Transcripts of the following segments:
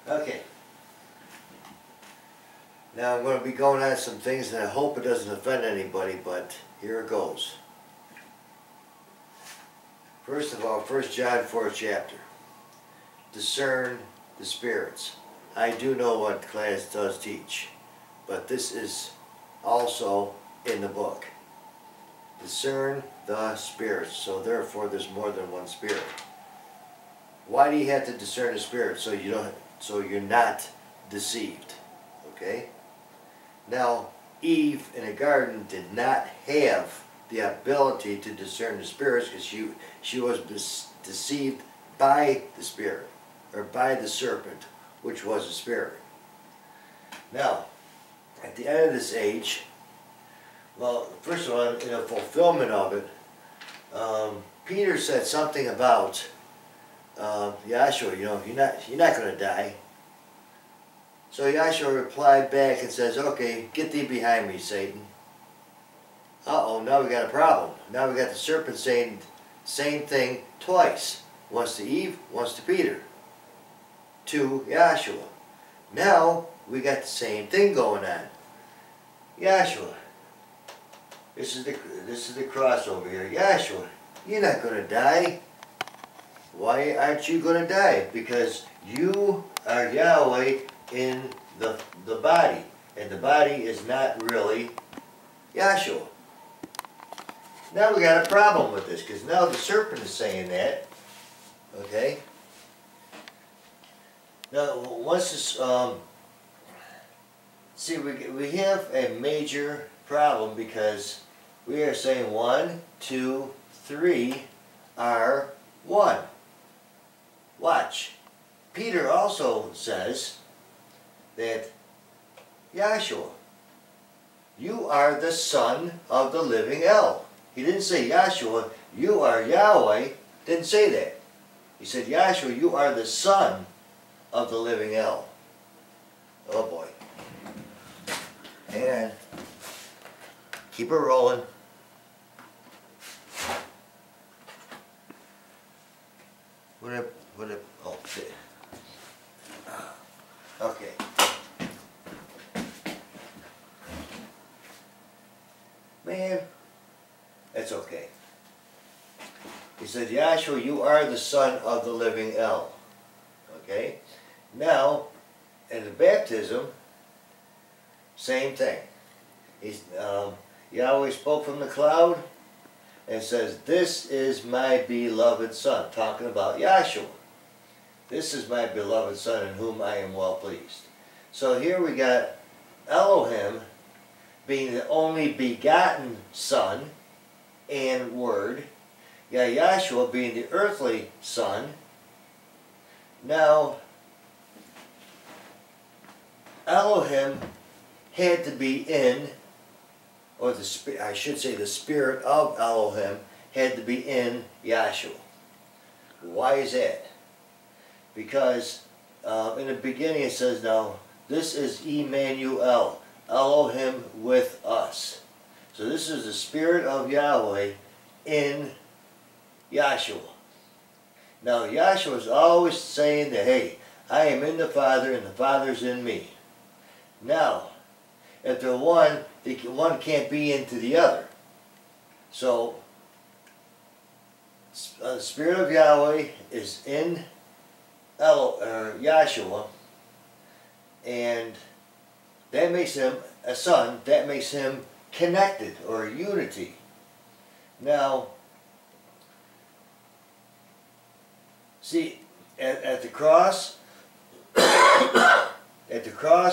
Okay. Now I'm going to be going on some things and I hope it doesn't offend anybody, but here it goes. First of all, 1 John 4th chapter. Discern the spirits. I do know what class does teach, but this is also in the book. Discern the spirits. So therefore there's more than one spirit. Why do you have to discern the spirit? So you're not deceived. Okay? Now, Eve in the garden did not have the ability to discern the spirits because she was deceived by the spirit, or by the serpent, which was a spirit. Now, at the end of this age, well, first of all, in a fulfillment of it, Peter said something about Yahshua, you're not going to die. So Yahshua replied back and says, okay, get thee behind me, Satan. Uh-oh, now we got a problem. Now we got the serpent saying same thing twice. Once to Eve, once to Peter. To Yahshua. Now we got the same thing going on. Yahshua. This is the cross over here. Yahshua, you're not going to die. Why aren't you going to die? Because you are Yahweh in the body. And the body is not really Yahshua. Now we got a problem with this, because now the serpent is saying that. Okay? Now, once this, see, we have a major problem because we are saying 1, 2, 3 are 1. Watch. Peter also says that Yahshua, you are the Son of the living El. He didn't say Yahshua, you are Yahweh. Didn't say that. He said, Yahshua, you are the Son of the living El. Oh boy. Hang on. Keep it rolling. Oh, shit. Okay. Man, that's okay. He said, Yahshua, you are the Son of the living El. Okay? Now, in the baptism, same thing. Yahweh spoke from the cloud and says, this is my beloved Son, talking about Yahshua. This is my beloved Son in whom I am well pleased. So here we got Elohim being the only begotten Son and Word. Yahshua being the earthly Son. Now, Elohim had to be in, or I should say the spirit of Elohim had to be in Yahshua. Why is that? Because in the beginning it says, now, this is Emmanuel, Elohim with us. So this is the spirit of Yahweh in Yahshua. Now Yahshua is always saying that, hey, I am in the Father and the Father's in me. Now, if they're one, one can't be into the other. So, the Spirit of Yahweh is in Yahshua, and that makes him a son, that makes him connected, or unity. Now, see, at the cross,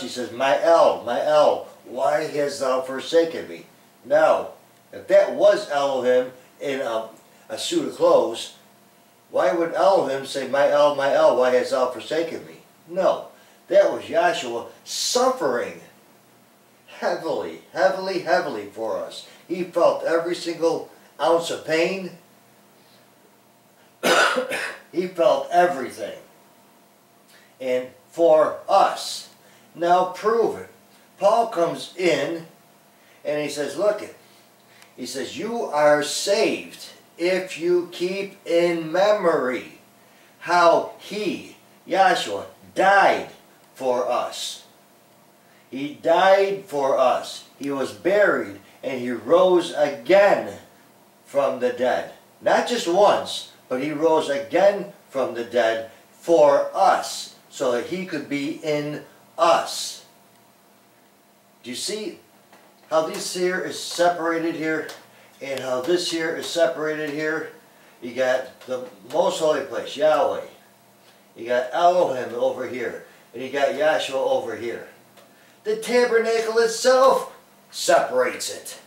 he says, my El, why hast thou forsaken me? Now, if that was Elohim in a suit of clothes, why would Elohim say, my El, why hast thou forsaken me? No, that was Yahshua suffering heavily for us. He felt every single ounce of pain. He felt everything. And for us. Now prove it. Paul comes in and he says, look it. He says, you are saved if you keep in memory how he, Yahshua, died for us. He died for us. He was buried and he rose again from the dead. Not just once, but he rose again from the dead for us, so that he could be in us. Do you see how this here is separated here, and how this here is separated here? You got the most holy place, Yahweh. You got Elohim over here, and you got Yahshua over here. The tabernacle itself separates it.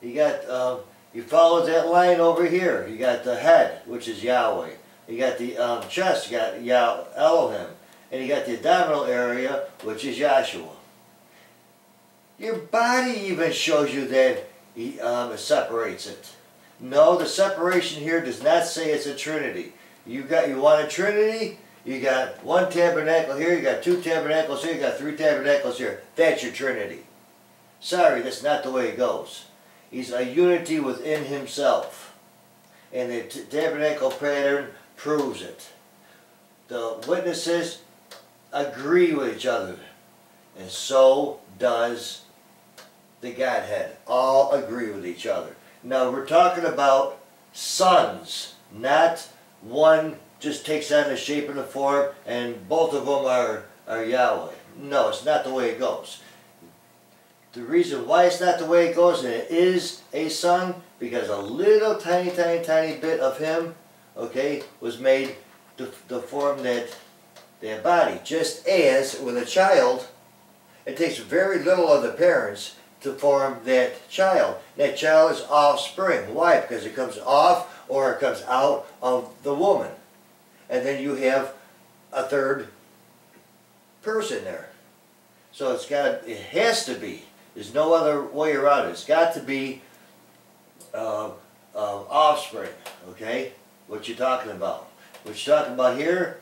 You got, you follow that line over here. You got the head, which is Yahweh. You got the chest, you got Elohim. And you got the abdominal area, which is Yahshua. Your body even shows you that it separates it. No, the separation here does not say it's a trinity. You want a trinity? You got one tabernacle here, you got two tabernacles here, you got three tabernacles here. That's your trinity. Sorry, that's not the way it goes. He's a unity within himself. And the tabernacle pattern proves it. The witnesses agree with each other. And so does the Godhead. All agree with each other. Now we're talking about sons, not one just takes on the shape and the form and both of them are Yahweh. No, it's not the way it goes. The reason why it's not the way it goes, and it is a son, because a little tiny bit of him, okay, was made to form that body. Just as with a child, it takes very little of the parents to form that child. That child is offspring. Why? Because it comes off or it comes out of the woman. And then you have a third person there. So it has to be. There's no other way around it. It's got to be offspring, okay? What you're talking about. What you're talking about here,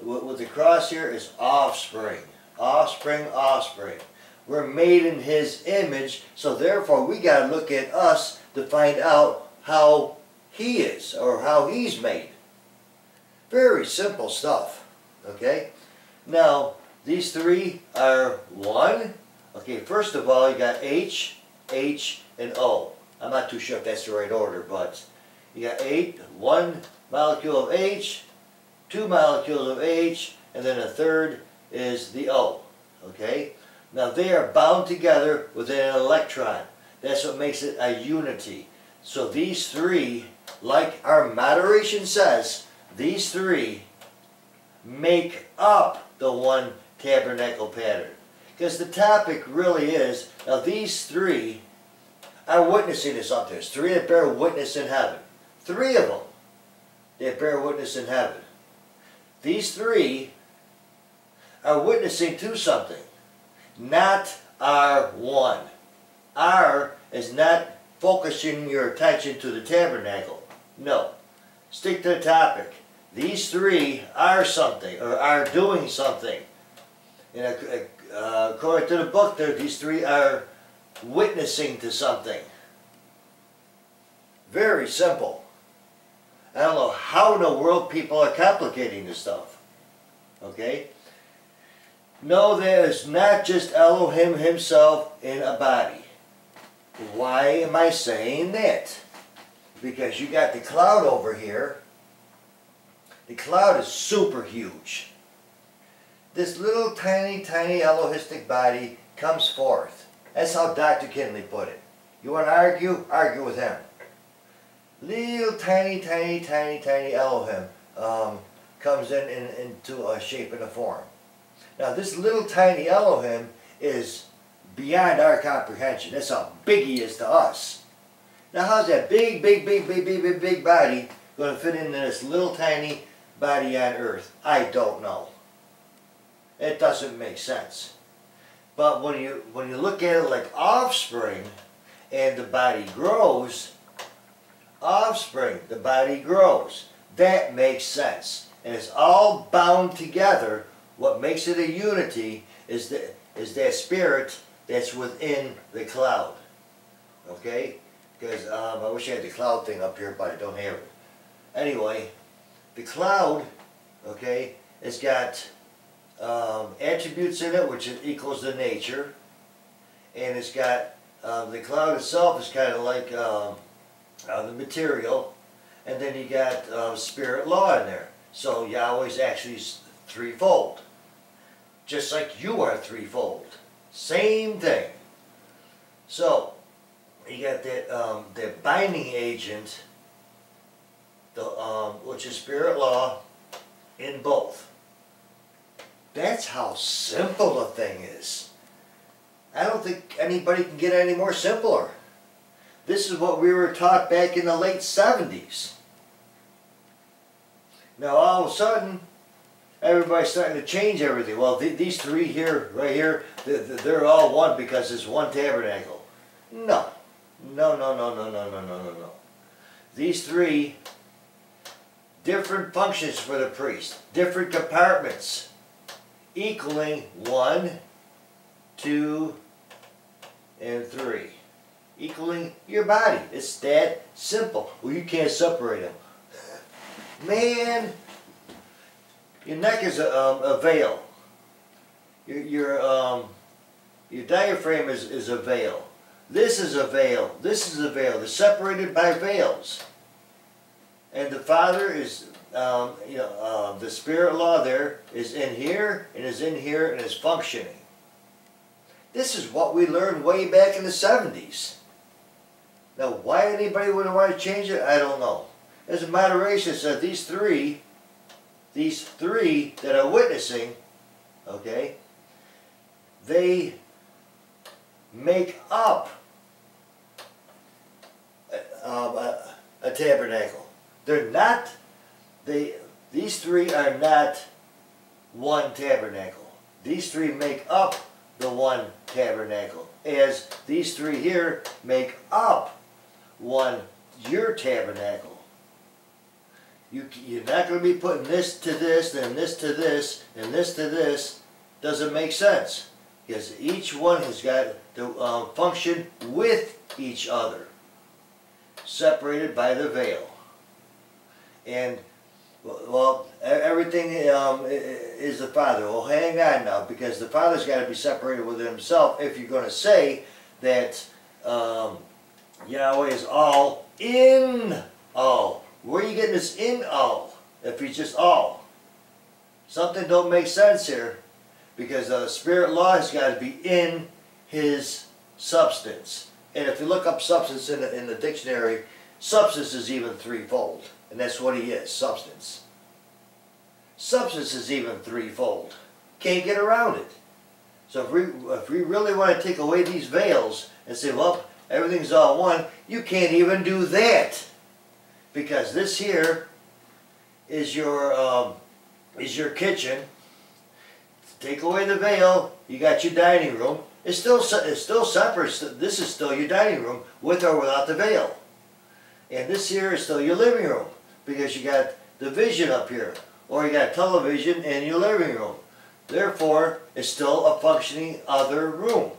with the cross here, is offspring. Offspring, offspring. We're made in his image, so therefore we got to look at us to find out how he is, or how he's made. Very simple stuff, okay? Now, these three are one. Okay, first of all, you got H, H, and O. I'm not too sure if that's the right order, but you got one molecule of H, two molecules of H, and then a third is the O. Okay? Now they are bound together within an electron. That's what makes it a unity. So these three, like our moderation says, these three make up the one tabernacle pattern. Because the topic really is, now these three are witnessing to something. There's three that bear witness in heaven. Three of them that bear witness in heaven. These three are witnessing to something, not are one. Are is not focusing your attention to the tabernacle. No. Stick to the topic. These three are something, or are doing something. And according to the book there, these three are witnessing to something. Very simple. I don't know how in the world people are complicating this stuff. Okay? No, there is not just Elohim himself in a body. Why am I saying that? Because you got the cloud over here. The cloud is super huge. This little tiny Elohistic body comes forth. That's how Dr. Kinley put it. You want to argue? Argue with him. Little tiny Elohim comes into a shape and a form. Now this little tiny Elohim is beyond our comprehension. That's how big he is to us. Now how's that big body going to fit into this little tiny body on earth? I don't know. It doesn't make sense. But when you look at it like offspring, and the body grows, offspring, the body grows. That makes sense. And it's all bound together. What makes it a unity is that spirit that's within the cloud. Okay? Because I wish I had the cloud thing up here, but I don't have it. Anyway, the cloud, okay, It's got attributes in it, which equals the nature. And it's got, the cloud itself is kind of like the material. And then you got spirit law in there. So Yahweh's actually threefold. Just like you are threefold. Same thing. So, you got that binding agent, which is spirit law, in both. That's how simple a thing is. I don't think anybody can get any more simpler. This is what we were taught back in the late 70s. Now all of a sudden, everybody's starting to change everything. Well, these three here, right here, they're all one because it's one tabernacle. No. No, no, no, no, no, no, no, no, no. These three, different functions for the priest, different compartments, equaling 1, 2, and 3. Equaling your body. It's that simple. Well, you can't separate them. Man, your neck is a veil. Your diaphragm is a veil. This is a veil. This is a veil. They're separated by veils. And the Father is, the spirit law there is in here and is in here and is functioning. This is what we learned way back in the 70s. Now, why anybody would want to change it, I don't know. As a moderation said, these three that are witnessing, okay, they make up a tabernacle. They're not, these three are not one tabernacle. These three make up the one tabernacle, as these three here make up your tabernacle. You're not going to be putting this to this, and this to this, and this to this. Doesn't make sense. Because each one has got to function with each other. Separated by the veil. And, well, everything is the Father. Well, hang on now, because the Father's got to be separated within himself if you're going to say that Yahweh is all in all. Where are you getting this in all if he's just all? Something don't make sense here, because the spirit law has got to be in his substance. And if you look up substance in the dictionary, substance is even threefold. And that's what he is, substance. Substance is even threefold. Can't get around it. So if we really want to take away these veils and say, well, everything's all one, you can't even do that. Because this here is your kitchen. Take away the veil, you got your dining room. It's still separate. This is still your dining room, with or without the veil. And this here is still your living room, because you got the vision up here, or you got television in your living room. Therefore, it's still a functioning other room.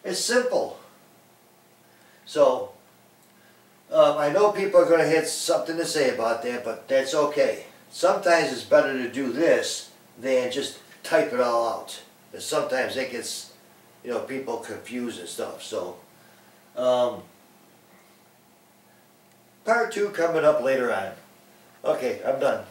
It's simple. So, I know people are going to have something to say about that, but that's okay. Sometimes it's better to do this than just type it all out. And sometimes it gets, people confused and stuff. So, part 2 coming up later on. Okay, I'm done.